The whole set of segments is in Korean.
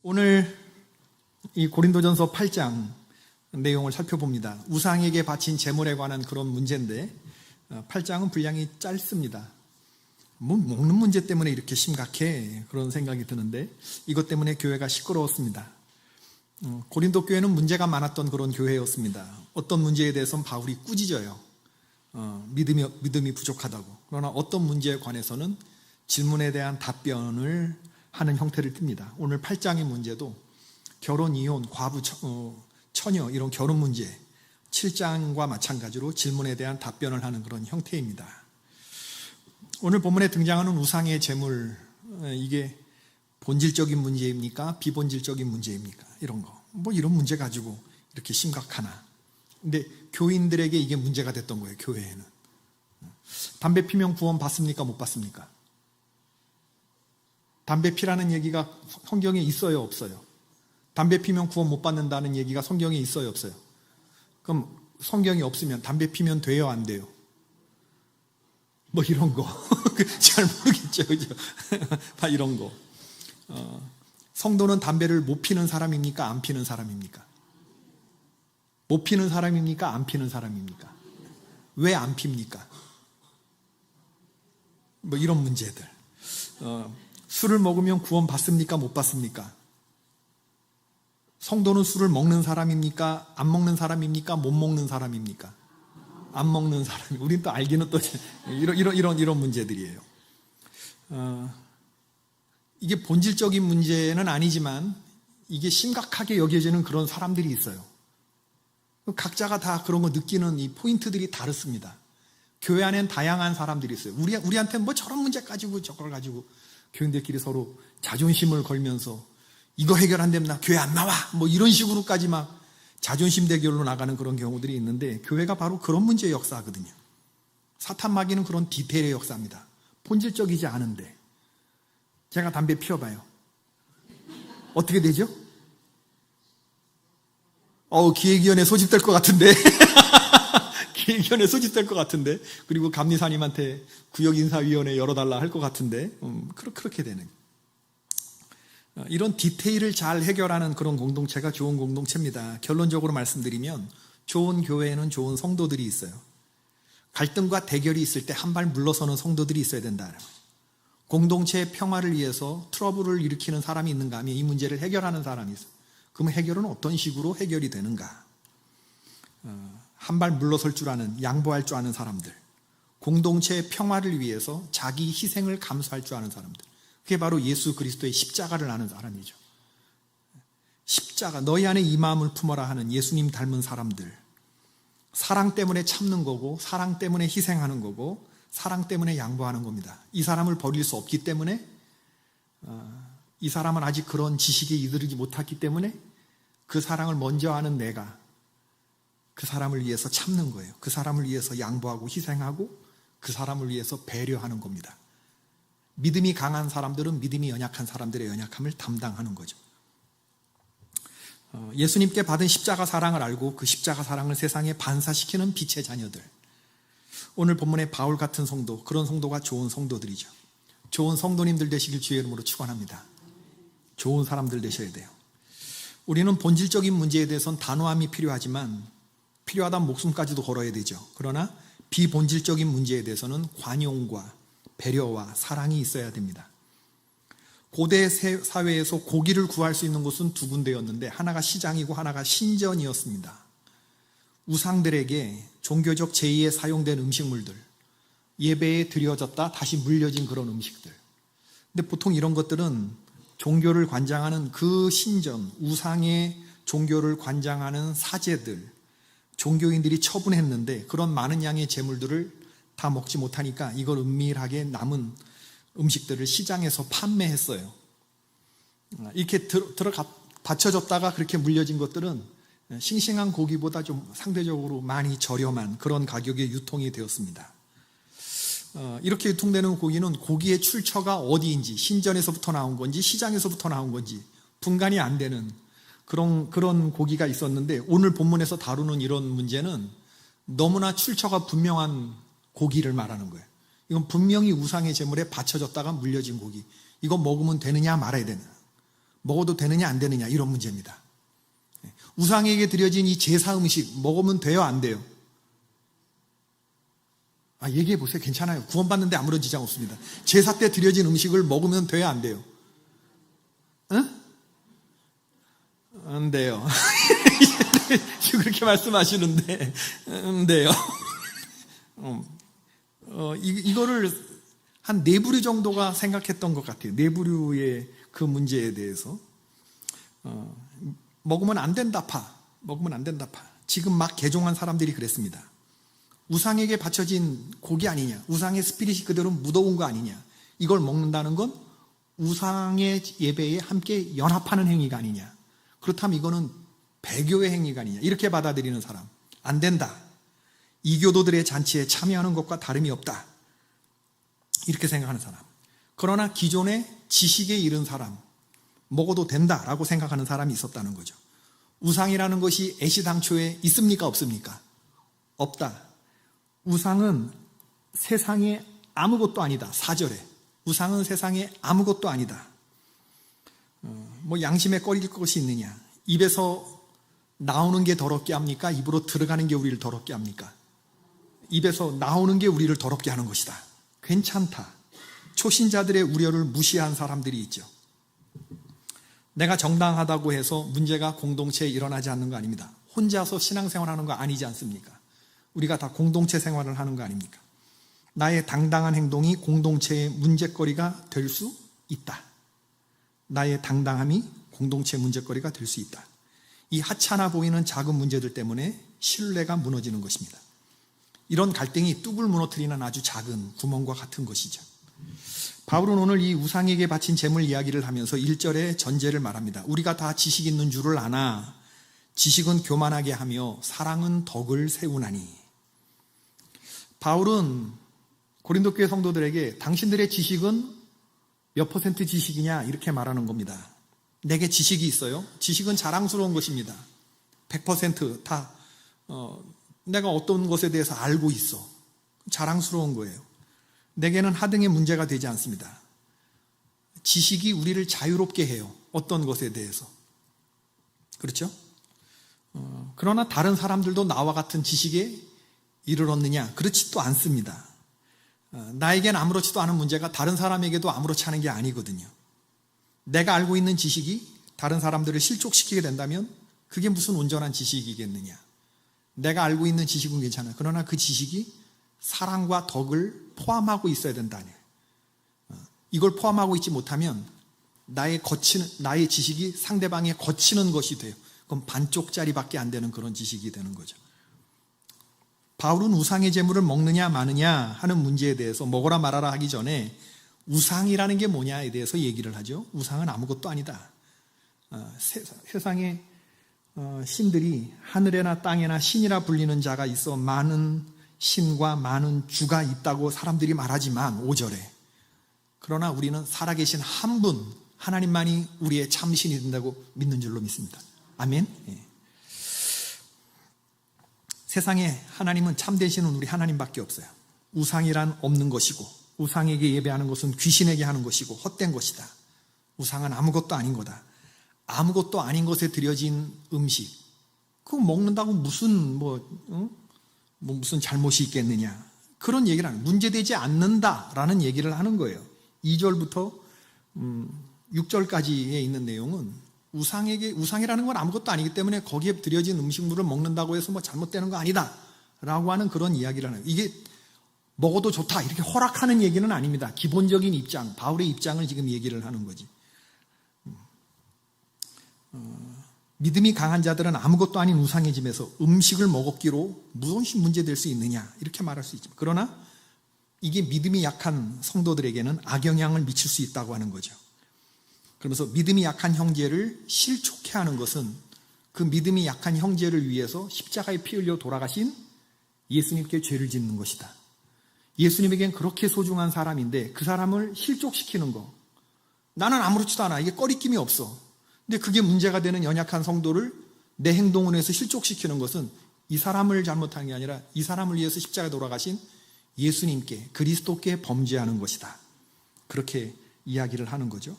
오늘 이 고린도전서 8장 내용을 살펴봅니다. 우상에게 바친 제물에 관한 그런 문제인데 8장은 분량이 짧습니다. 뭐 먹는 문제 때문에 이렇게 심각해? 그런 생각이 드는데 이것 때문에 교회가 시끄러웠습니다. 고린도 교회는 문제가 많았던 그런 교회였습니다. 어떤 문제에 대해서는 바울이 꾸짖어요. 믿음이 부족하다고. 그러나 어떤 문제에 관해서는 질문에 대한 답변을 하는 형태를 띱니다. 오늘 8장의 문제도 결혼, 이혼, 과부, 처녀 이런 결혼 문제 7장과 마찬가지로 질문에 대한 답변을 하는 그런 형태입니다. 오늘 본문에 등장하는 우상의 제물, 이게 본질적인 문제입니까? 비본질적인 문제입니까? 이런 거. 뭐 이런 문제 가지고 이렇게 심각하나. 근데 교인들에게 이게 문제가 됐던 거예요, 교회에는. 담배 피면 구원 받습니까? 못 받습니까? 담배 피라는 얘기가 성경에 있어요, 없어요? 담배 피면 구원 못 받는다는 얘기가 성경에 있어요, 없어요? 그럼 성경이 없으면 담배 피면 돼요, 안 돼요? 뭐 이런 거. 잘 모르겠죠, 그죠? 다 이런 거. 성도는 담배를 못 피는 사람입니까? 안 피는 사람입니까? 못 피는 사람입니까? 안 피는 사람입니까? 왜 안 핍니까? 뭐 이런 문제들. 술을 먹으면 구원 받습니까? 못 받습니까? 성도는 술을 먹는 사람입니까? 안 먹는 사람입니까? 못 먹는 사람입니까? 안 먹는 사람. 우린 또 알기는 또 이런 문제들이에요. 이게 본질적인 문제는 아니지만 이게 심각하게 여겨지는 그런 사람들이 있어요. 각자가 다 그런 거 느끼는 이 포인트들이 다릅니다. 교회 안엔 다양한 사람들이 있어요. 우리한테는 뭐 저런 문제 가지고 저걸 가지고 교인들끼리 서로 자존심을 걸면서 이거 해결 안 되면 나 교회 안 나와 뭐 이런 식으로까지 막 자존심 대결로 나가는 그런 경우들이 있는데 교회가 바로 그런 문제의 역사거든요. 사탄 마귀는 그런 디테일의 역사입니다. 본질적이지 않은데 제가 담배 피워봐요. 어떻게 되죠? 기획위원회 소집될 것 같은데 기획위원회 소집될 것 같은데 그리고 감리사님한테 구역인사위원회 열어달라 할 것 같은데 그렇게 되는 이런 디테일을 잘 해결하는 그런 공동체가 좋은 공동체입니다. 결론적으로 말씀드리면 좋은 교회에는 좋은 성도들이 있어요. 갈등과 대결이 있을 때 한 발 물러서는 성도들이 있어야 된다. 공동체의 평화를 위해서 트러블을 일으키는 사람이 있는가 하면 이 문제를 해결하는 사람이 있어요. 그럼 해결은 어떤 식으로 해결이 되는가? 한 발 물러설 줄 아는, 양보할 줄 아는 사람들, 공동체의 평화를 위해서 자기 희생을 감수할 줄 아는 사람들, 그게 바로 예수 그리스도의 십자가를 아는 사람이죠. 십자가, 너희 안에 이 마음을 품어라 하는 예수님 닮은 사람들, 사랑 때문에 참는 거고 사랑 때문에 희생하는 거고 사랑 때문에 양보하는 겁니다. 이 사람을 버릴 수 없기 때문에 이 사람은 아직 그런 지식에 이르지 못했기 때문에 그 사랑을 먼저 아는 내가 그 사람을 위해서 참는 거예요. 그 사람을 위해서 양보하고 희생하고 그 사람을 위해서 배려하는 겁니다. 믿음이 강한 사람들은 믿음이 연약한 사람들의 연약함을 담당하는 거죠. 예수님께 받은 십자가 사랑을 알고 그 십자가 사랑을 세상에 반사시키는 빛의 자녀들. 오늘 본문의 바울 같은 성도, 그런 성도가 좋은 성도들이죠. 좋은 성도님들 되시길 주의 이름으로 축원합니다. 좋은 사람들 되셔야 돼요. 우리는 본질적인 문제에 대해서는 단호함이 필요하지만 필요하다면 목숨까지도 걸어야 되죠. 그러나 비본질적인 문제에 대해서는 관용과 배려와 사랑이 있어야 됩니다. 고대 사회에서 고기를 구할 수 있는 곳은 두 군데였는데 하나가 시장이고 하나가 신전이었습니다. 우상들에게 종교적 제의에 사용된 음식물들, 예배에 드려졌다 다시 물려진 그런 음식들. 근데 보통 이런 것들은 종교를 관장하는 그 신전, 우상의 종교를 관장하는 사제들, 종교인들이 처분했는데 그런 많은 양의 재물들을 다 먹지 못하니까 이걸 은밀하게 남은 음식들을 시장에서 판매했어요. 이렇게 받쳐졌다가 그렇게 물려진 것들은 싱싱한 고기보다 좀 상대적으로 많이 저렴한 그런 가격에 유통이 되었습니다. 이렇게 유통되는 고기는 고기의 출처가 어디인지, 신전에서부터 나온 건지 시장에서부터 나온 건지 분간이 안 되는 그런 고기가 있었는데 오늘 본문에서 다루는 이런 문제는 너무나 출처가 분명한 고기를 말하는 거예요. 이건 분명히 우상의 제물에 바쳐졌다가 물려진 고기. 이거 먹으면 되느냐 말아야 되느냐. 먹어도 되느냐 안 되느냐 이런 문제입니다. 우상에게 드려진 이 제사 음식 먹으면 돼요 안 돼요? 얘기해 보세요. 괜찮아요. 구원받는데 아무런 지장 없습니다. 제사 때 드려진 음식을 먹으면 돼요 안 돼요? 응? 안 돼요. 그렇게 말씀하시는데 안 돼요. 이거를 한 4부류 정도가 생각했던 것 같아요. 4부류의 그 문제에 대해서. 먹으면 안 된다 파. 먹으면 안 된다 파. 지금 막 개종한 사람들이 그랬습니다. 우상에게 바쳐진 고기 아니냐. 우상의 스피릿이 그대로 묻어온 거 아니냐. 이걸 먹는다는 건 우상의 예배에 함께 연합하는 행위가 아니냐. 그렇다면 이거는 배교의 행위가 아니냐. 이렇게 받아들이는 사람. 안 된다. 이교도들의 잔치에 참여하는 것과 다름이 없다. 이렇게 생각하는 사람. 그러나 기존의 지식에 이른 사람, 먹어도 된다라고 생각하는 사람이 있었다는 거죠. 우상이라는 것이 애시당초에 있습니까? 없습니까? 없다. 우상은 세상에 아무것도 아니다. 4절에. 우상은 세상에 아무것도 아니다. 양심에 꺼릴 것이 있느냐. 입에서 나오는 게 더럽게 합니까? 입으로 들어가는 게 우리를 더럽게 합니까? 입에서 나오는 게 우리를 더럽게 하는 것이다. 괜찮다. 초신자들의 우려를 무시한 사람들이 있죠. 내가 정당하다고 해서 문제가 공동체에 일어나지 않는 거 아닙니다. 혼자서 신앙생활하는 거 아니지 않습니까? 우리가 다 공동체 생활을 하는 거 아닙니까? 나의 당당한 행동이 공동체의 문제거리가 될 수 있다. 나의 당당함이 공동체의 문제거리가 될 수 있다. 이 하찮아 보이는 작은 문제들 때문에 신뢰가 무너지는 것입니다. 이런 갈등이 뚝을 무너뜨리는 아주 작은 구멍과 같은 것이죠. 바울은 오늘 이 우상에게 바친 제물 이야기를 하면서 1절에 전제를 말합니다. 우리가 다 지식 있는 줄을 아나 지식은 교만하게 하며 사랑은 덕을 세우나니. 바울은 고린도 교회 성도들에게 당신들의 지식은 몇 퍼센트 지식이냐 이렇게 말하는 겁니다. 내게 지식이 있어요. 지식은 자랑스러운 것입니다. 100% 내가 어떤 것에 대해서 알고 있어. 자랑스러운 거예요. 내게는 하등의 문제가 되지 않습니다. 지식이 우리를 자유롭게 해요. 어떤 것에 대해서. 그렇죠? 그러나 다른 사람들도 나와 같은 지식에 이르렀느냐? 그렇지도 않습니다. 나에겐 아무렇지도 않은 문제가 다른 사람에게도 아무렇지 않은 게 아니거든요. 내가 알고 있는 지식이 다른 사람들을 실족시키게 된다면 그게 무슨 온전한 지식이겠느냐? 내가 알고 있는 지식은 괜찮아요. 그러나 그 지식이 사랑과 덕을 포함하고 있어야 된다니. 이걸 포함하고 있지 못하면 나의 지식이 상대방에 거치는 것이 돼요. 그럼 반쪽짜리밖에 안 되는 그런 지식이 되는 거죠. 바울은 우상의 제물을 먹느냐 마느냐 하는 문제에 대해서 먹어라 말아라 하기 전에 우상이라는 게 뭐냐에 대해서 얘기를 하죠. 우상은 아무것도 아니다. 세상에 신들이 하늘에나 땅에나 신이라 불리는 자가 있어 많은 신과 많은 주가 있다고 사람들이 말하지만 5절에 그러나 우리는 살아계신 한 분 하나님만이 우리의 참신이 된다고 믿는 줄로 믿습니다. 아멘. 예. 세상에 하나님은 참된 신은 우리 하나님밖에 없어요. 우상이란 없는 것이고 우상에게 예배하는 것은 귀신에게 하는 것이고 헛된 것이다. 우상은 아무것도 아닌 거다. 아무것도 아닌 것에 드려진 음식 그거 먹는다고 무슨 무슨 잘못이 있겠느냐 그런 얘기를 하는 문제되지 않는다라는 얘기를 하는 거예요. 2절부터 6절까지에 있는 내용은 우상이라는 건 아무것도 아니기 때문에 거기에 드려진 음식물을 먹는다고 해서 잘못되는 거 아니다 라고 하는 그런 이야기를 하는 거예요. 이게 먹어도 좋다 이렇게 허락하는 얘기는 아닙니다. 기본적인 입장, 바울의 입장을 지금 얘기를 하는 거지. 믿음이 강한 자들은 아무것도 아닌 우상의 집에서 음식을 먹었기로 무엇이 문제될 수 있느냐 이렇게 말할 수 있죠. 그러나 이게 믿음이 약한 성도들에게는 악영향을 미칠 수 있다고 하는 거죠. 그러면서 믿음이 약한 형제를 실족해 하는 것은 그 믿음이 약한 형제를 위해서 십자가에 피 흘려 돌아가신 예수님께 죄를 짓는 것이다. 예수님에겐 그렇게 소중한 사람인데 그 사람을 실족시키는 거. 나는 아무렇지도 않아. 이게 꺼리낌이 없어. 근데 그게 문제가 되는 연약한 성도를 내 행동으로 해서 실족시키는 것은 이 사람을 잘못한 게 아니라 이 사람을 위해서 십자가에 돌아가신 예수님께 그리스도께 범죄하는 것이다. 그렇게 이야기를 하는 거죠.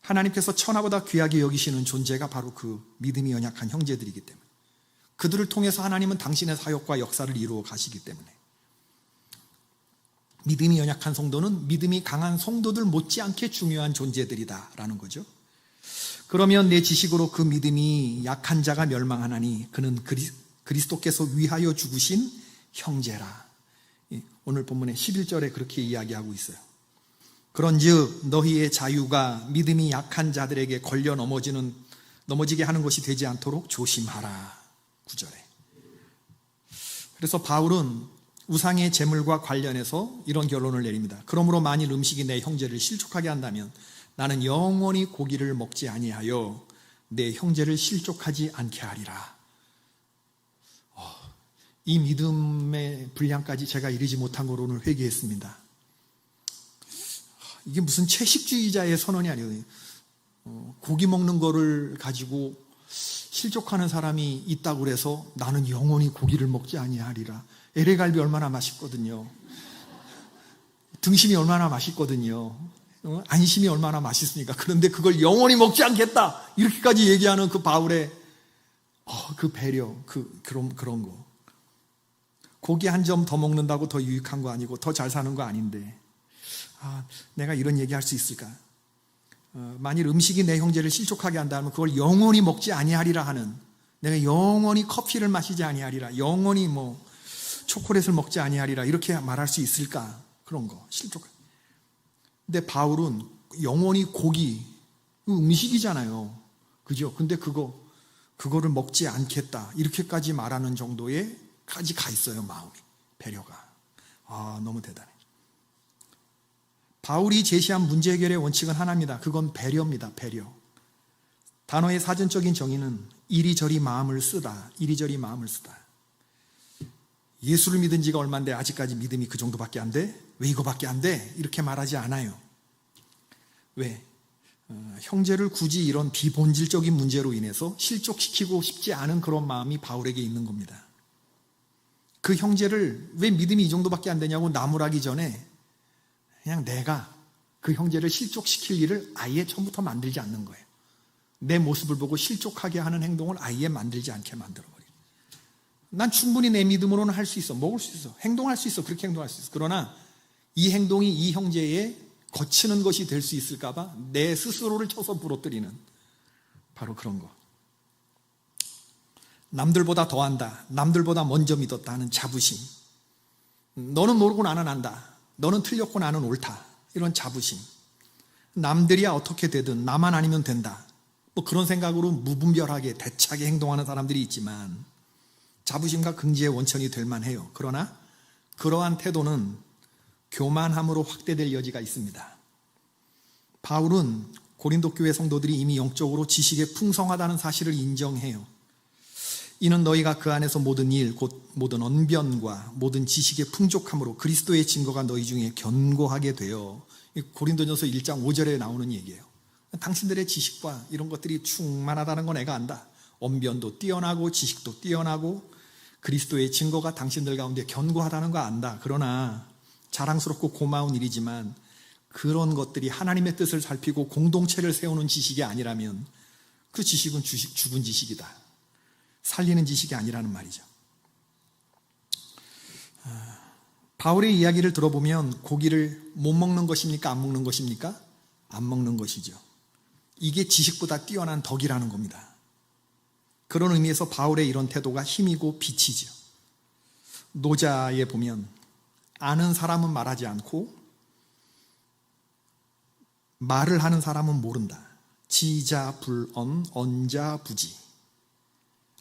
하나님께서 천하보다 귀하게 여기시는 존재가 바로 그 믿음이 연약한 형제들이기 때문에, 그들을 통해서 하나님은 당신의 사역과 역사를 이루어 가시기 때문에, 믿음이 연약한 성도는 믿음이 강한 성도들 못지않게 중요한 존재들이다라는 거죠. 그러면 내 지식으로 그 믿음이 약한 자가 멸망하나니 그는 그리스도께서 위하여 죽으신 형제라. 오늘 본문의 11절에 그렇게 이야기하고 있어요. 그런즉 너희의 자유가 믿음이 약한 자들에게 걸려 넘어지게 하는 것이 되지 않도록 조심하라. 9절에. 그래서 바울은 우상의 제물과 관련해서 이런 결론을 내립니다. 그러므로 만일 음식이 내 형제를 실족하게 한다면 나는 영원히 고기를 먹지 아니하여 내 형제를 실족하지 않게 하리라. 이 믿음의 분량까지 제가 이르지 못한 거로 오늘 회개했습니다. 이게 무슨 채식주의자의 선언이 아니에요. 고기 먹는 거를 가지고 실족하는 사람이 있다고 그래서 나는 영원히 고기를 먹지 아니하리라. LA갈비 얼마나 맛있거든요. 등심이 얼마나 맛있거든요. 안심이 얼마나 맛있으니까. 그런데 그걸 영원히 먹지 않겠다, 이렇게까지 얘기하는 그 바울의 그 배려, 그런 거. 고기 한 점 더 먹는다고 더 유익한 거 아니고 더 잘 사는 거 아닌데, 내가 이런 얘기할 수 있을까? 만일 음식이 내 형제를 실족하게 한다면 그걸 영원히 먹지 아니하리라 하는, 내가 영원히 커피를 마시지 아니하리라, 영원히 초콜릿을 먹지 아니하리라, 이렇게 말할 수 있을까? 그런 거, 실족. 근데 바울은 영원히 고기, 음식이잖아요. 그죠? 근데 그거를 먹지 않겠다, 이렇게까지 말하는 정도에까지 가 있어요, 마음이. 배려가. 너무 대단해. 바울이 제시한 문제 해결의 원칙은 하나입니다. 그건 배려입니다. 배려. 단어의 사전적인 정의는 이리저리 마음을 쓰다. 이리저리 마음을 쓰다. 예수를 믿은 지가 얼마인데 아직까지 믿음이 그 정도밖에 안 돼? 왜 이거밖에 안 돼? 이렇게 말하지 않아요. 왜? 형제를 굳이 이런 비본질적인 문제로 인해서 실족시키고 싶지 않은 그런 마음이 바울에게 있는 겁니다. 그 형제를 왜 믿음이 이 정도밖에 안 되냐고 나무라기 전에 그냥 내가 그 형제를 실족시킬 일을 아예 처음부터 만들지 않는 거예요. 내 모습을 보고 실족하게 하는 행동을 아예 만들지 않게 만들어버려요. 난 충분히 내 믿음으로는 할 수 있어. 먹을 수 있어. 행동할 수 있어. 그렇게 행동할 수 있어. 그러나 이 행동이 이 형제에 거치는 것이 될 수 있을까 봐 내 스스로를 쳐서 부러뜨리는 바로 그런 거. 남들보다 더한다, 남들보다 먼저 믿었다 하는 자부심. 너는 모르고 나는 안다, 너는 틀렸고 나는 옳다, 이런 자부심. 남들이야 어떻게 되든 나만 아니면 된다, 그런 생각으로 무분별하게 대차게 행동하는 사람들이 있지만 자부심과 긍지의 원천이 될 만해요. 그러나 그러한 태도는 교만함으로 확대될 여지가 있습니다. 바울은 고린도 교회 성도들이 이미 영적으로 지식에 풍성하다는 사실을 인정해요. 이는 너희가 그 안에서 모든 일, 곧 모든 언변과 모든 지식의 풍족함으로 그리스도의 증거가 너희 중에 견고하게 되어, 고린도전서 1장 5절에 나오는 얘기예요. 당신들의 지식과 이런 것들이 충만하다는 건 내가 안다. 언변도 뛰어나고 지식도 뛰어나고 그리스도의 증거가 당신들 가운데 견고하다는 거 안다. 그러나 자랑스럽고 고마운 일이지만 그런 것들이 하나님의 뜻을 살피고 공동체를 세우는 지식이 아니라면 그 지식은 죽은 지식이다. 살리는 지식이 아니라는 말이죠. 바울의 이야기를 들어보면 고기를 못 먹는 것입니까? 안 먹는 것입니까? 안 먹는 것이죠. 이게 지식보다 뛰어난 덕이라는 겁니다. 그런 의미에서 바울의 이런 태도가 힘이고 빛이죠. 노자에 보면 아는 사람은 말하지 않고 말을 하는 사람은 모른다. 지자불언, 언자부지.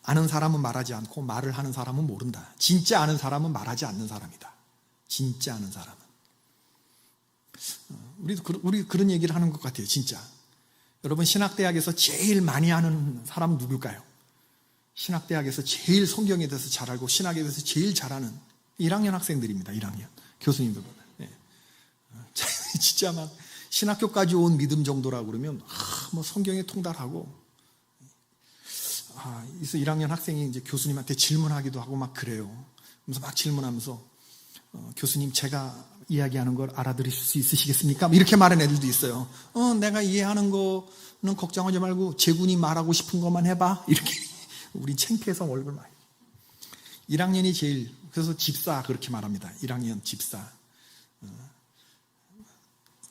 아는 사람은 말하지 않고 말을 하는 사람은 모른다. 진짜 아는 사람은 말하지 않는 사람이다. 진짜 아는 사람은. 우리 그런 얘기를 하는 것 같아요. 진짜. 여러분, 신학대학에서 제일 많이 아는 사람은 누굴까요? 신학대학에서 제일 성경에 대해서 잘 알고 신학에 대해서 제일 잘하는 1학년 학생들입니다. 1학년 교수님들보다. 네. 진짜 막 신학교까지 온 믿음 정도라고 그러면 성경에 통달하고, 그래서 1학년 학생이 이제 교수님한테 질문하기도 하고 막 그래요. 그래서 막 질문하면서 교수님 제가 이야기하는 걸 알아들으실 수 있으시겠습니까? 이렇게 말하는 애들도 있어요. 내가 이해하는 거는 걱정하지 말고 재군이 말하고 싶은 것만 해봐. 이렇게 우리 창피해서 얼굴 많이. 1학년이 제일, 그래서 집사 그렇게 말합니다. 1학년 집사.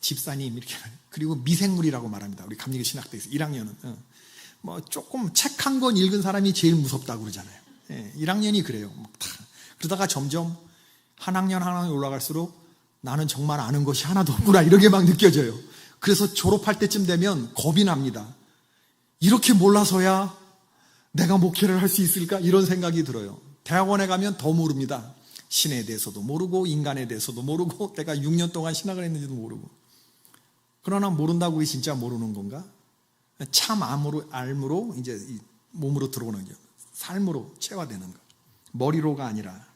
집사님 이렇게. 그리고 미생물이라고 말합니다. 우리 감리교 신학대에서 1학년은. 뭐 조금 책 한 권 읽은 사람이 제일 무섭다고 그러잖아요. 1학년이 그래요. 그러다가 점점 한 학년 올라갈수록 나는 정말 아는 것이 하나도 없구나 이렇게 막 느껴져요. 그래서 졸업할 때쯤 되면 겁이 납니다. 이렇게 몰라서야 내가 목회를 할 수 있을까? 이런 생각이 들어요. 대학원에 가면 더 모릅니다. 신에 대해서도 모르고 인간에 대해서도 모르고 내가 6년 동안 신학을 했는지도 모르고. 그러나 모른다고 그게 진짜 모르는 건가? 참 알므로 이제 몸으로 들어오는 거죠. 삶으로 체화되는 거. 머리로가 아니라.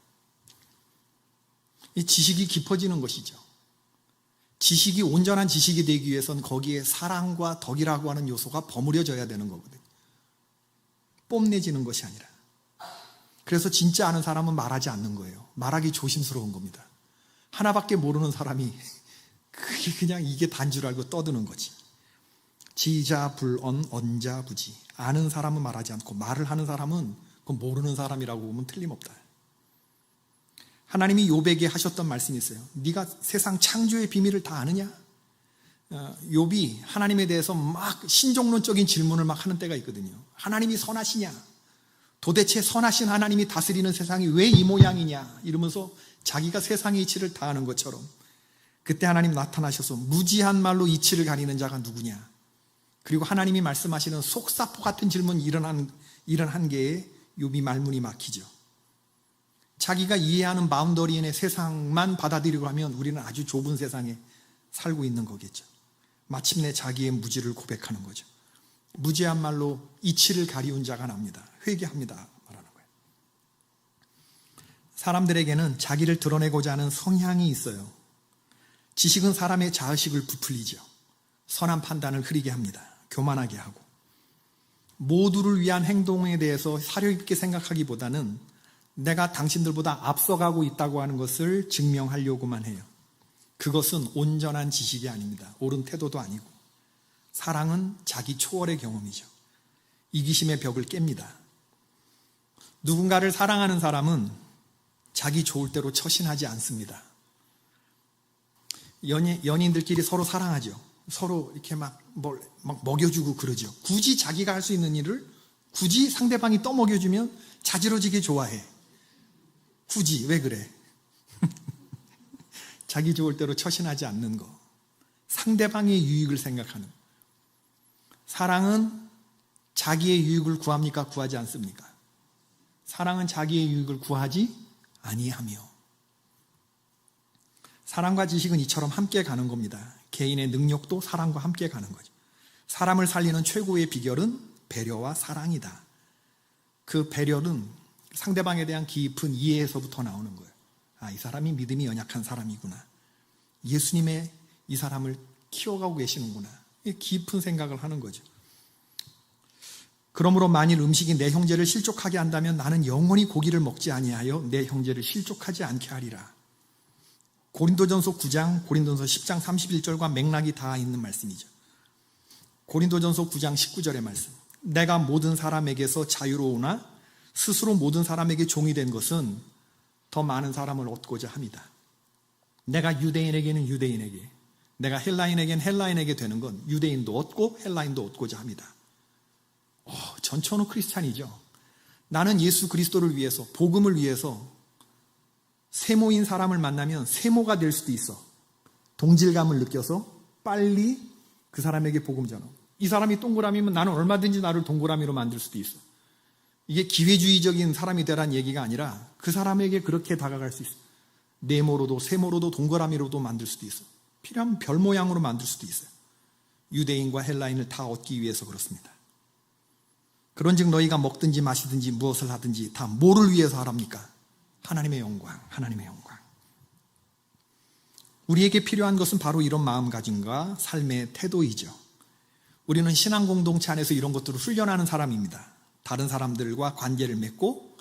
이 지식이 깊어지는 것이죠. 지식이 온전한 지식이 되기 위해서는 거기에 사랑과 덕이라고 하는 요소가 버무려져야 되는 거거든요. 뽐내지는 것이 아니라. 그래서 진짜 아는 사람은 말하지 않는 거예요. 말하기 조심스러운 겁니다. 하나밖에 모르는 사람이 그게 그냥 이게 단줄 알고 떠드는 거지. 지자불언 언자부지. 아는 사람은 말하지 않고 말을 하는 사람은 그 모르는 사람이라고 보면 틀림없다. 하나님이 욥에게 하셨던 말씀이 있어요. 네가 세상 창조의 비밀을 다 아느냐? 욥이 하나님에 대해서 막 신종론적인 질문을 막 하는 때가 있거든요. 하나님이 선하시냐? 도대체 선하신 하나님이 다스리는 세상이 왜 이 모양이냐? 이러면서 자기가 세상의 이치를 다 아는 것처럼 그때 하나님 나타나셔서 무지한 말로 이치를 가리는 자가 누구냐? 그리고 하나님이 말씀하시는 속사포 같은 질문이 이런 한계에 욥이 말문이 막히죠. 자기가 이해하는 바운더리인의 세상만 받아들이고 하면 우리는 아주 좁은 세상에 살고 있는 거겠죠. 마침내 자기의 무지를 고백하는 거죠. 무지한 말로 이치를 가리운 자가 납니다. 회개합니다. 말하는 거예요. 사람들에게는 자기를 드러내고자 하는 성향이 있어요. 지식은 사람의 자의식을 부풀리죠. 선한 판단을 흐리게 합니다. 교만하게 하고. 모두를 위한 행동에 대해서 사려 있게 생각하기보다는 내가 당신들보다 앞서가고 있다고 하는 것을 증명하려고만 해요. 그것은 온전한 지식이 아닙니다. 옳은 태도도 아니고. 사랑은 자기 초월의 경험이죠. 이기심의 벽을 깹니다. 누군가를 사랑하는 사람은 자기 좋을 대로 처신하지 않습니다. 연인들끼리 서로 사랑하죠. 서로 이렇게 막 먹여주고 그러죠. 굳이 자기가 할 수 있는 일을 굳이 상대방이 떠먹여주면 자지러지게 좋아해. 굳이 왜 그래? 자기 좋을 대로 처신하지 않는 거. 상대방의 유익을 생각하는. 사랑은 자기의 유익을 구합니까? 구하지 않습니까? 사랑은 자기의 유익을 구하지 아니하며. 사랑과 지식은 이처럼 함께 가는 겁니다. 개인의 능력도 사랑과 함께 가는 거죠. 사람을 살리는 최고의 비결은 배려와 사랑이다. 그 배려는 상대방에 대한 깊은 이해에서부터 나오는 거예요. 이 사람이 믿음이 연약한 사람이구나. 예수님의 이 사람을 키워가고 계시는구나. 깊은 생각을 하는 거죠. 그러므로 만일 음식이 내 형제를 실족하게 한다면 나는 영원히 고기를 먹지 아니하여 내 형제를 실족하지 않게 하리라. 고린도전서 9장, 고린도전서 10장 31절과 맥락이 다 있는 말씀이죠. 고린도전서 9장 19절의 말씀. 내가 모든 사람에게서 자유로우나 스스로 모든 사람에게 종이 된 것은 더 많은 사람을 얻고자 합니다. 내가 유대인에게는 유대인에게, 내가 헬라인에게는 헬라인에게 되는 건 유대인도 얻고 헬라인도 얻고자 합니다. 전천후 크리스찬이죠. 나는 예수 그리스도를 위해서, 복음을 위해서 세모인 사람을 만나면 세모가 될 수도 있어. 동질감을 느껴서 빨리 그 사람에게 복음 전하고. 이 사람이 동그라미면 나는 얼마든지 나를 동그라미로 만들 수도 있어. 이게 기회주의적인 사람이 되라는 얘기가 아니라 그 사람에게 그렇게 다가갈 수 있어. 네모로도 세모로도 동그라미로도 만들 수도 있어. 필요하면 별 모양으로 만들 수도 있어요. 유대인과 헬라인을 다 얻기 위해서 그렇습니다. 그런즉 너희가 먹든지 마시든지 무엇을 하든지 다 뭐를 위해서 하랍니까? 하나님의 영광, 하나님의 영광. 우리에게 필요한 것은 바로 이런 마음가짐과 삶의 태도이죠. 우리는 신앙 공동체 안에서 이런 것들을 훈련하는 사람입니다. 다른 사람들과 관계를 맺고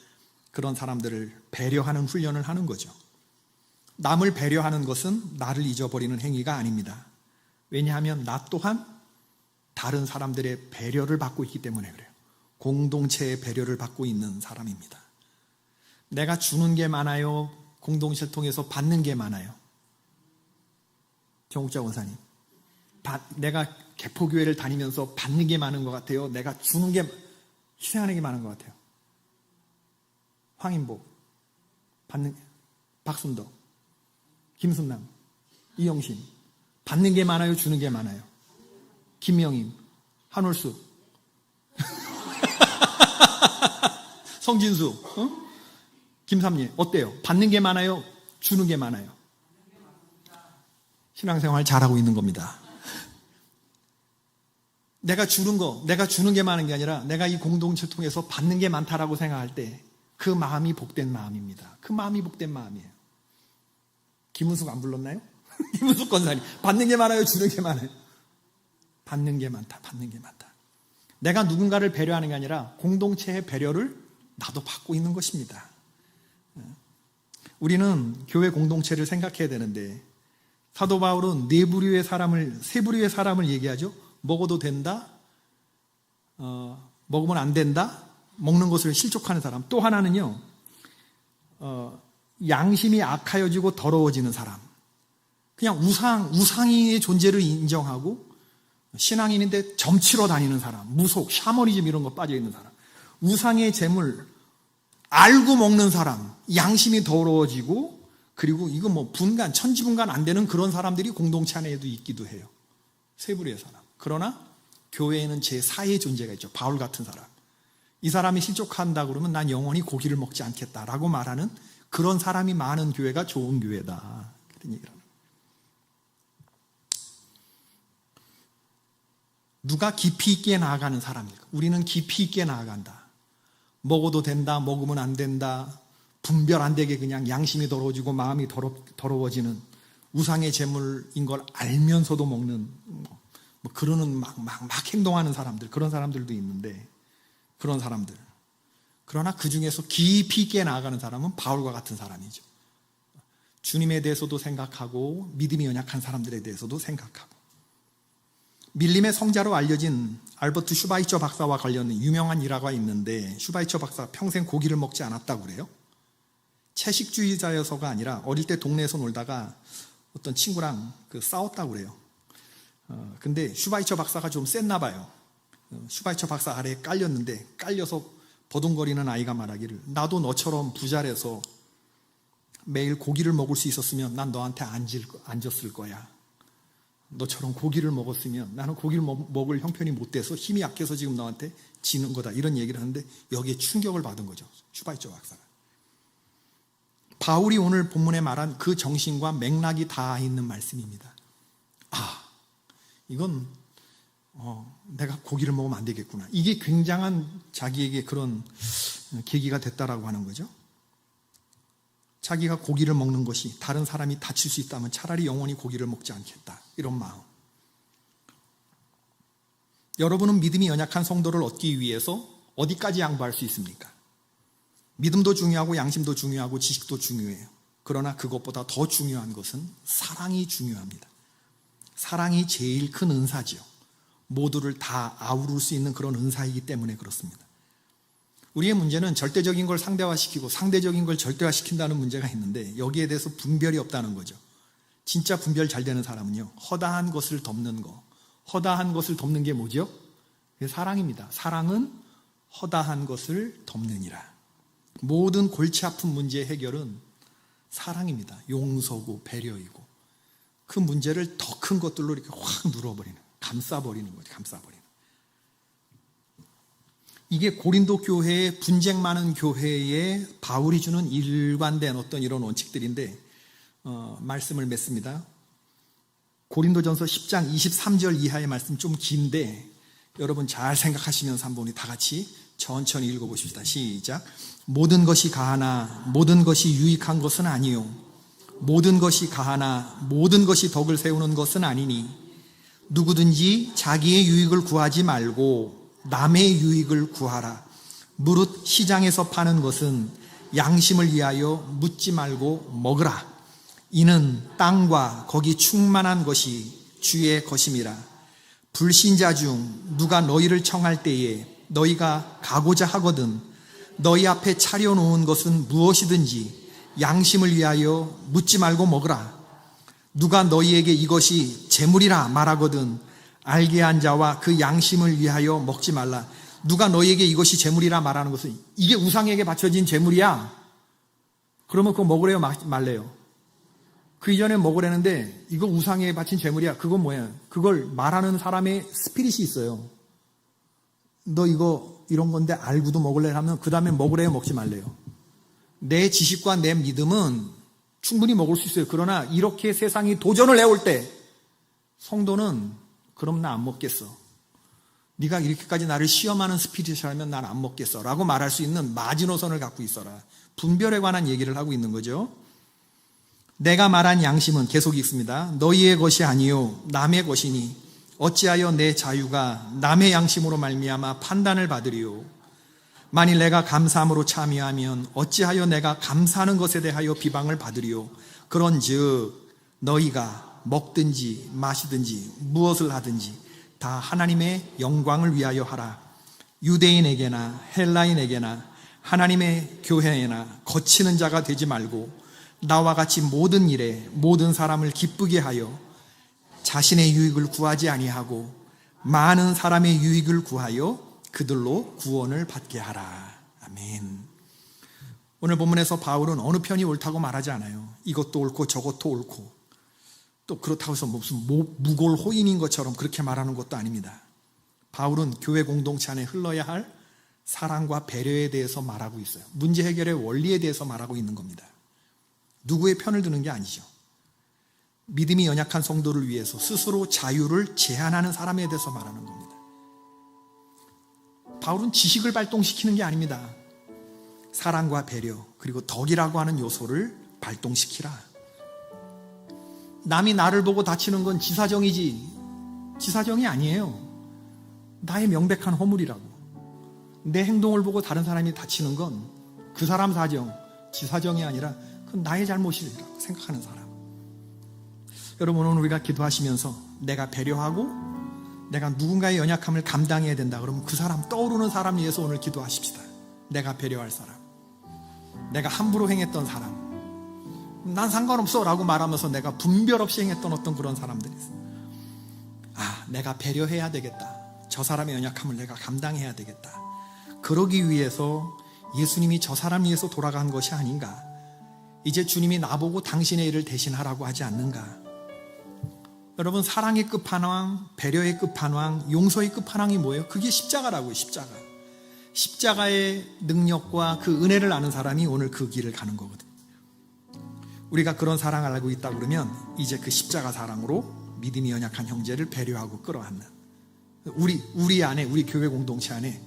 그런 사람들을 배려하는 훈련을 하는 거죠. 남을 배려하는 것은 나를 잊어버리는 행위가 아닙니다. 왜냐하면 나 또한 다른 사람들의 배려를 받고 있기 때문에 그래요. 공동체의 배려를 받고 있는 사람입니다. 내가 주는 게 많아요? 공동체를 통해서 받는 게 많아요? 정욱자 원사님, 내가 개포교회를 다니면서 받는 게 많은 것 같아요? 내가 주는 게, 희생하는 게 많은 것 같아요? 황인복, 받는, 박순덕, 김순남, 이영신, 받는 게 많아요? 주는 게 많아요? 김명임, 한올수, 성진수, 김삼일, 어때요? 받는 게 많아요? 주는 게 많아요? 신앙생활 잘하고 있는 겁니다. 내가 주는 게 많은 게 아니라 내가 이 공동체를 통해서 받는 게 많다라고 생각할 때 그 마음이 복된 마음입니다. 그 마음이 복된 마음이에요. 김은숙 안 불렀나요? 김은숙 권사님, 받는 게 많아요? 주는 게 많아요? 받는 게 많다. 받는 게 많다. 내가 누군가를 배려하는 게 아니라 공동체의 배려를 나도 받고 있는 것입니다. 우리는 교회 공동체를 생각해야 되는데 사도 바울은 세 부류의 사람을 얘기하죠. 먹어도 된다, 먹으면 안 된다, 먹는 것을 실족하는 사람. 또 하나는요, 양심이 악하여지고 더러워지는 사람. 그냥 우상의 존재를 인정하고 신앙인인데 점치러 다니는 사람, 무속, 샤머니즘 이런 거 빠져 있는 사람, 우상의 재물 알고 먹는 사람, 양심이 더러워지고, 그리고 이거 분간, 천지분간 안 되는 그런 사람들이 공동체 안에도 있기도 해요. 세 부류의 사람. 그러나 교회에는 제4의 존재가 있죠. 바울 같은 사람. 이 사람이 실족한다 그러면 난 영원히 고기를 먹지 않겠다라고 말하는 그런 사람이 많은 교회가 좋은 교회다. 그런 얘기를 합니다. 누가 깊이 있게 나아가는 사람일까? 우리는 깊이 있게 나아간다. 먹어도 된다, 먹으면 안 된다, 분별 안 되게 그냥 양심이 더러워지고 마음이 더러워지는 우상의 제물인 걸 알면서도 먹는, 그러는 막 행동하는 사람들, 그런 사람들도 있는데, 그런 사람들. 그러나 그 중에서 깊이 있게 나아가는 사람은 바울과 같은 사람이죠. 주님에 대해서도 생각하고, 믿음이 연약한 사람들에 대해서도 생각하고. 밀림의 성자로 알려진 알버트 슈바이처 박사와 관련된 유명한 일화가 있는데, 슈바이처 박사 평생 고기를 먹지 않았다고 그래요. 채식주의자여서가 아니라 어릴 때 동네에서 놀다가 어떤 친구랑 싸웠다고 그래요. 근데 슈바이처 박사가 좀 셌나 봐요. 슈바이처 박사 아래에 깔려서 버둥거리는 아이가 말하기를, 나도 너처럼 부자라서 매일 고기를 먹을 수 있었으면 난 너한테 앉았을 거야. 너처럼 고기를 먹었으면 나는 고기를 먹을 형편이 못 돼서 힘이 약해서 지금 너한테 지는 거다. 이런 얘기를 하는데 여기에 충격을 받은 거죠. 슈바이처 박사가. 바울이 오늘 본문에 말한 그 정신과 맥락이 다 있는 말씀입니다. 이건 내가 고기를 먹으면 안 되겠구나. 이게 굉장한 자기에게 그런 계기가 됐다라고 하는 거죠. 자기가 고기를 먹는 것이 다른 사람이 다칠 수 있다면 차라리 영원히 고기를 먹지 않겠다. 이런 마음. 여러분은 믿음이 연약한 성도를 얻기 위해서 어디까지 양보할 수 있습니까? 믿음도 중요하고 양심도 중요하고 지식도 중요해요. 그러나 그것보다 더 중요한 것은 사랑이 중요합니다. 사랑이 제일 큰 은사지요. 모두를 다 아우를 수 있는 그런 은사이기 때문에 그렇습니다. 우리의 문제는 절대적인 걸 상대화시키고 상대적인 걸 절대화시킨다는 문제가 있는데 여기에 대해서 분별이 없다는 거죠. 진짜 분별 잘 되는 사람은요, 허다한 것을 덮는 거. 허다한 것을 덮는 게 뭐죠? 그게 사랑입니다. 사랑은 허다한 것을 덮느니라. 모든 골치 아픈 문제의 해결은 사랑입니다. 용서고 배려이고 그 문제를 더 큰 것들로 이렇게 확 눌어버리는, 감싸버리는 거죠. 감싸버리는. 이게 고린도 교회의 분쟁 많은 교회에 바울이 주는 일관된 어떤 이런 원칙들인데 말씀을 맺습니다. 고린도전서 10장 23절 이하의 말씀 좀 긴데 여러분 잘 생각하시면서 한번 우리 다 같이 천천히 읽어보십시다. 시작. 모든 것이 가하나 모든 것이 유익한 것은 아니요 모든 것이 가하나 모든 것이 덕을 세우는 것은 아니니 누구든지 자기의 유익을 구하지 말고 남의 유익을 구하라. 무릇 시장에서 파는 것은 양심을 위하여 묻지 말고 먹으라. 이는 땅과 거기 충만한 것이 주의 것임이라. 불신자 중 누가 너희를 청할 때에 너희가 가고자 하거든 너희 앞에 차려놓은 것은 무엇이든지 양심을 위하여 묻지 말고 먹으라. 누가 너희에게 이것이 재물이라 말하거든 알게 한 자와 그 양심을 위하여 먹지 말라. 누가 너희에게 이것이 재물이라 말하는 것은 이게 우상에게 바쳐진 재물이야. 그러면 그거 먹으래요 말래요? 그 이전에 먹으라는데 이거 우상에게 바친 재물이야. 그건 뭐야? 그걸 말하는 사람의 스피릿이 있어요. 너 이거 이런 건데 알고도 먹을래 하면 그 다음에 먹으래요 먹지 말래요? 내 지식과 내 믿음은 충분히 먹을 수 있어요. 그러나 이렇게 세상이 도전을 해올 때 성도는 그럼 나 안 먹겠어. 네가 이렇게까지 나를 시험하는 스피릿이라면 난 안 먹겠어 라고 말할 수 있는 마지노선을 갖고 있어라. 분별에 관한 얘기를 하고 있는 거죠. 내가 말한 양심은 계속 있습니다. 너희의 것이 아니요 남의 것이니 어찌하여 내 자유가 남의 양심으로 말미암아 판단을 받으리요. 만일 내가 감사함으로 참여하면 어찌하여 내가 감사하는 것에 대하여 비방을 받으리요. 그런즉 너희가 먹든지 마시든지 무엇을 하든지 다 하나님의 영광을 위하여 하라. 유대인에게나 헬라인에게나 하나님의 교회에나 거치는 자가 되지 말고 나와 같이 모든 일에 모든 사람을 기쁘게 하여 자신의 유익을 구하지 아니하고 많은 사람의 유익을 구하여 그들로 구원을 받게 하라. 아멘. 오늘 본문에서 바울은 어느 편이 옳다고 말하지 않아요. 이것도 옳고 저것도 옳고 또 그렇다고 해서 무슨 무골호인인 것처럼 그렇게 말하는 것도 아닙니다. 바울은 교회 공동체 안에 흘러야 할 사랑과 배려에 대해서 말하고 있어요. 문제 해결의 원리에 대해서 말하고 있는 겁니다. 누구의 편을 드는 게 아니죠. 믿음이 연약한 성도를 위해서 스스로 자유를 제한하는 사람에 대해서 말하는 겁니다. 바울은 지식을 발동시키는 게 아닙니다. 사랑과 배려 그리고 덕이라고 하는 요소를 발동시키라. 남이 나를 보고 다치는 건 지사정이지 지사정이 아니에요. 나의 명백한 허물이라고. 내 행동을 보고 다른 사람이 다치는 건 그 사람 사정, 지사정이 아니라 그건 나의 잘못이라고 생각하는 사람. 여러분 오늘 우리가 기도하시면서 내가 배려하고 내가 누군가의 연약함을 감당해야 된다 그러면 그 사람 떠오르는 사람 위해서 오늘 기도하십시다. 내가 배려할 사람, 내가 함부로 행했던 사람, 난 상관없어 라고 말하면서 내가 분별 없이 행했던 어떤 그런 사람들이 있어요. 아, 내가 배려해야 되겠다. 저 사람의 연약함을 내가 감당해야 되겠다. 그러기 위해서 예수님이 저 사람 위해서 돌아간 것이 아닌가. 이제 주님이 나보고 당신의 일을 대신하라고 하지 않는가. 여러분 사랑의 끝판왕, 배려의 끝판왕, 용서의 끝판왕이 뭐예요? 그게 십자가라고요. 십자가. 십자가의 능력과 그 은혜를 아는 사람이 오늘 그 길을 가는 거거든요. 우리가 그런 사랑을 알고 있다 그러면 이제 그 십자가 사랑으로 믿음이 연약한 형제를 배려하고 끌어안는 우리 안에, 우리 교회 공동체 안에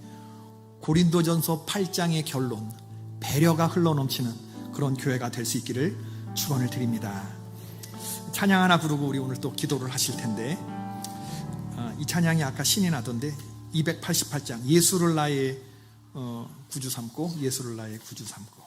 고린도전서 8장의 결론, 배려가 흘러넘치는 그런 교회가 될 수 있기를 축원을 드립니다. 찬양 하나 부르고 우리 오늘 또 기도를 하실 텐데, 이 찬양이 아까 신이 나던데 288장 예수를 나의 구주 삼고, 예수를 나의 구주 삼고.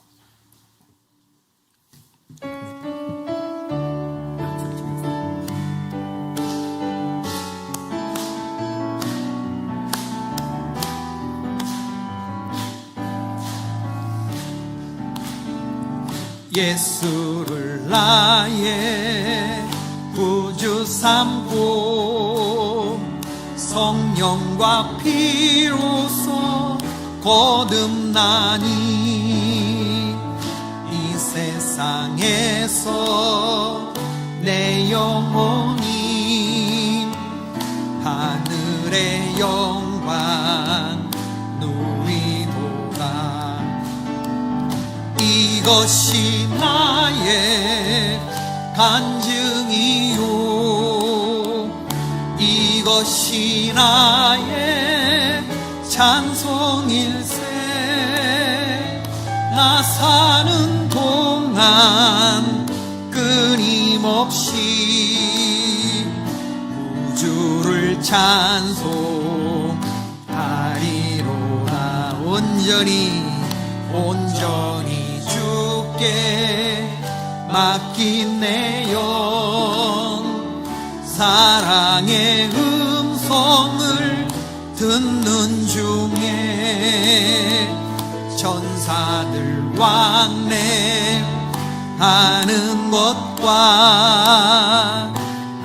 예수를 나의 구주 삼고 성령과 피로써 거듭나니 이 세상에서 내 영혼이 하늘의 영광 누리도다. 이것이 나의 간증이요, 이것이 나의 찬송일세. 나 사는 동안 끊임없이 구주를 찬송하리로다. 온전히 주께 맡긴 내 영 사랑의 음성을 듣는 중에 천사들 왕래하는 것과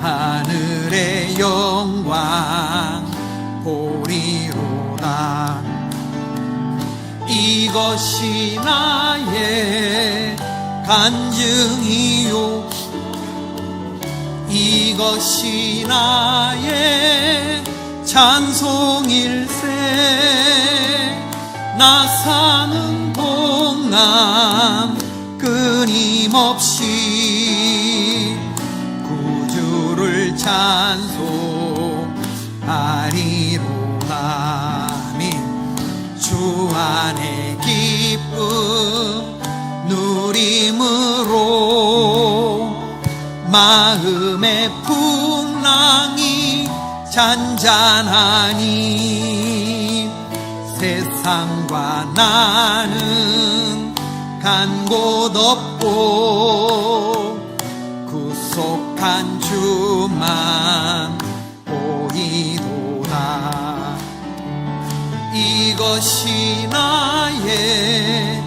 하늘의 영광 보리로다. 이것이 나의 간증이요 이것이 나의 찬송일세. 나 사는 동안 끊임없이 구주를 찬송하리로다. 주 안에 기쁨 누림으로 마음의 풍랑이 잔잔하니 세상과 나는 간 곳 없고 구속한 주만 보이도다. 이것이 나의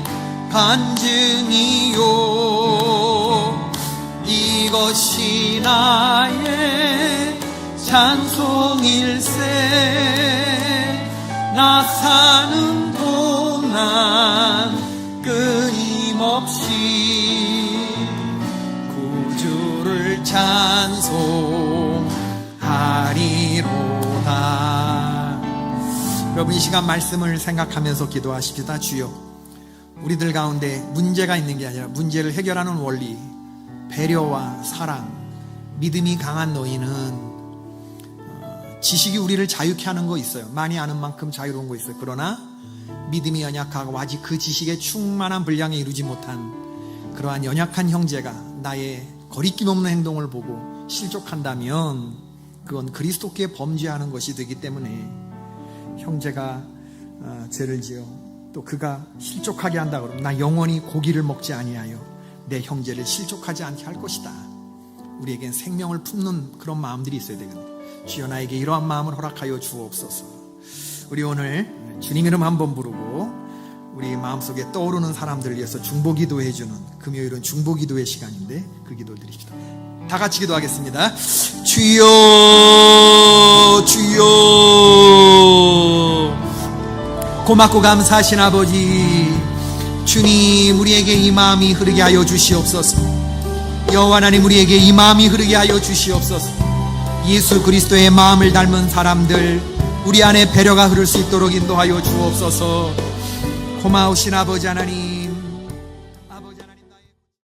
간증이요 이것이 나의 찬송일세. 나 사는 동안 끊임없이 구주를 찬송하리로다. 여러분 이 시간 말씀을 생각하면서 기도하십시다. 주여, 우리들 가운데 문제가 있는 게 아니라 문제를 해결하는 원리, 배려와 사랑, 믿음이 강한 너희는 지식이 우리를 자유케 하는 거 있어요. 많이 아는 만큼 자유로운 거 있어요. 그러나 믿음이 연약하고 아직 그 지식에 충만한 분량에 이루지 못한 그러한 연약한 형제가 나의 거리낌 없는 행동을 보고 실족한다면 그건 그리스도께 범죄하는 것이 되기 때문에 형제가 죄를 지어 또 그가 실족하게 한다 그러면 나 영원히 고기를 먹지 아니하여 내 형제를 실족하지 않게 할 것이다. 우리에겐 생명을 품는 그런 마음들이 있어야 되거든요. 주여 나에게 이러한 마음을 허락하여 주옵소서. 우리 오늘 주님 이름 한번 부르고 우리 마음속에 떠오르는 사람들을 위해서 중보기도해 주는 금요일은 중보기도의 시간인데 그 기도를 드립시다. 다 같이 기도하겠습니다. 주여 주여. 고맙고 감사하신 아버지 주님, 우리에게 이 마음이 흐르게 하여 주시옵소서. 여호와 하나님, 우리에게 이 마음이 흐르게 하여 주시옵소서. 예수 그리스도의 마음을 닮은 사람들 우리 안에 배려가 흐를 수 있도록 인도하여 주옵소서. 고마우신 아버지 하나님,